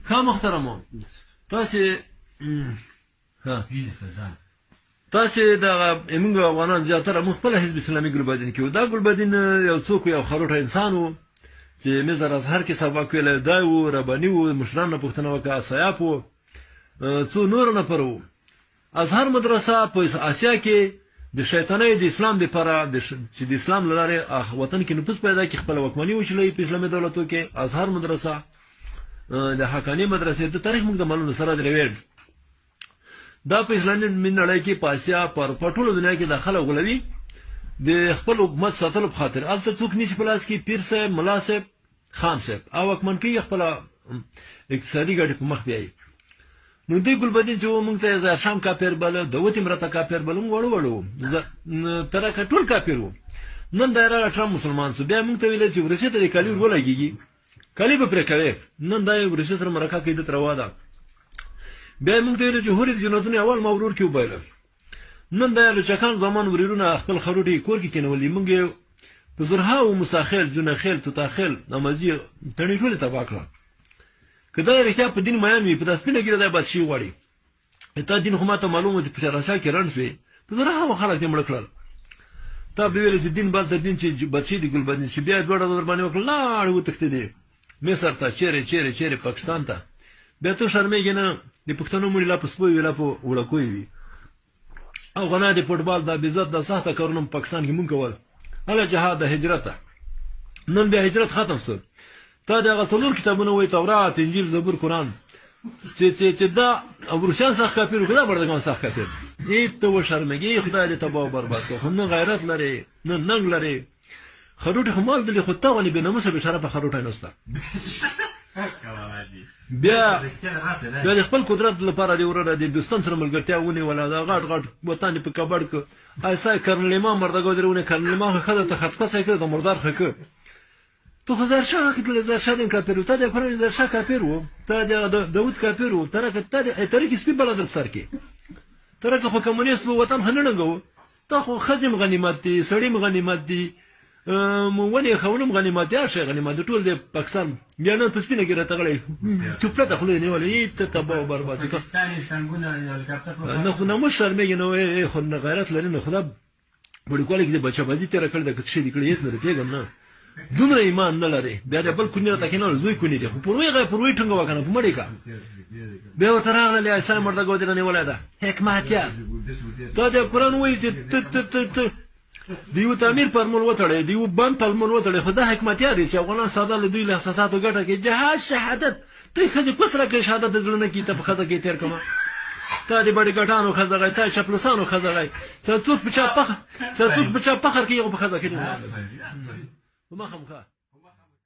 ښه محترمو تاسې دغه موږ افغانان زیاتره موږ خپله حزب اسلامي ګلبدین کې وو. دا ګلبدین یو څوک یو خروټه انسان و چې مزر ازهر کې سبق ویلی، دی و، رباني و، مشران نه پوښتنه وکړه، سیاف و، څو نور نفر و. ازهر مدرسه په اسیا کې د شیطانۍ د اسلام دپاره چې د اسلام له لارې وطن کې نفوذ پیدا کړي، خپله واکمني وشلوي په اسلامي دولتو کې. ازهر مدرسه د حقاني مدرسې د تاریخ موږ د معلومو سره درویډ دا په اسلامي نړۍ کې په اسیا په ټوله دنیا کې داخله غولوي د خپل حکومت ساتلو په خاطر. هلته څوک نیسي په لاس کې پیر صاحب، ملا صاحب، خان صاحب او واکمن کوي خپله اقتصادي ګټې په مخ بیایي. نو دې ګلبدین چې و موږ ته یې ظاهرشام کافر بله، داوود امرته کافر بله، موږ وړو وړو ترکه ټول کافر وو. نن دا راغله ټرمپ مسلمان شو، بیا موږ ته ویل چې روسیې ته د کالي ور ولګېږي، کالي به پرې کوې. نن دا یې روسیې سره مرکه کوي، دلته روا ده. بیا یې موږ ته ویل چې هورې د جنتونو اول ما ورور کې وبایله. نن دا لوچکان زمان وریرونه خپل خروټې کور کې کېنولي، موږ یې په زرهاوو موساخیل، جونخیل، توتاخیل، نمازي تڼۍ ټولې تباه کړه. که دا رښتیا په دین میان وي، په دا سپینه ګیره دا بادشي غواړي. تا دین خو ما ته معلوم و چې په شهرنشاه کې رڼ شوې، په زرهاوو خلک دې مړه کړل. تا به ویلې چې دین بل ته دین چې بادشي د ګلبدین چې بیا یې دوه ډزه ورباندې وکړل، لاړې وتښتېدې مصر ته، چیرې پاکستان ته. بیا ته شرمېږې نه؟ د پښتنو مړي لا په سپوی وي، لا په وړکوی وي. افغانان د فوټبال دا بېزت دا سخته کارونه په پاکستان کې مونږ کول، هله جهاد د هجرته. نن بیا هجرت ختم شو. تا د هغه څلور کتابونه وایي، تورات، انجیل، زبور، قرآن، چې دا روسیان سخت کافر وو که دا بردګان سخت کافر. ته وشرمېږې، خدای دې تباه او برباد کړه. خو نه غیرت لرې، نه ننګ لرې. خروټې خو مال دلې، خو ته غوندې بېناموسه بېشرفه خروټی نسته. بیا د خپل قدرت لپاره د وروره د دوستان سره ملګرتیا ونیوله، دا غټ غټ وطن یې په کباړ کړ. ایسا کرنل امام مردګو درې ونې کرنل امام خو ښځه ته خطفسه یې کړه، د مردار ښه کړ. تو خو ظاهرشاه کتلې، ظاهرشاه دې کافر و، تا د فرنګ ظاهرشاه کافر و، تا د داود کافر و، ترکې سپي بله در په سر کې. ترکه خو کمونیست و، وطن ښه نه ړنګو. تا خو ښځې م غنیمت دي، سړي م غنیمت دي، ونې خونم غنیمت دي، هر شی غنیمت دی، ټول د پاکستان. بیا نن په سپینه ګیره تغلی چوپړته خوله یې نیولې، ته تباه او برباد نه. خو نه مو شرمېږي، نه خو نه غیرت لري، نه خدا وړوکوالي کې د بچهبازي تېره کړې ده، که څه شی دې کړي هېڅ نه دی پوهېږم نه. دومره ایمان نه لرې. بیا د بل کوني راته کېنول، زوی کوني دی، خو پروۍ ټینګه وه که نه، په مړې که. بیا ورته راغله ایسا مردګو دې رانیولی ده، حکمتیار. تا د قرآن وایي چې ته د یو تعمیر فرمول وتړی، د یو بند فرمول وتړی، خو دا حکمتیار دی چې افغانان ساده له دوی له احساساتو ګټه کوي. جهاد، شهادت، ته یې ښځې کوس راکوې، شهادت د زړه نه کي، ته په ښځه کې تېر کړمه. تا د بډیګټانو ښځه غی، تا د چپلوسانو ښځه غی، څوک په چا فخر کوي، هغه په ښځه کې نه په مخه مخه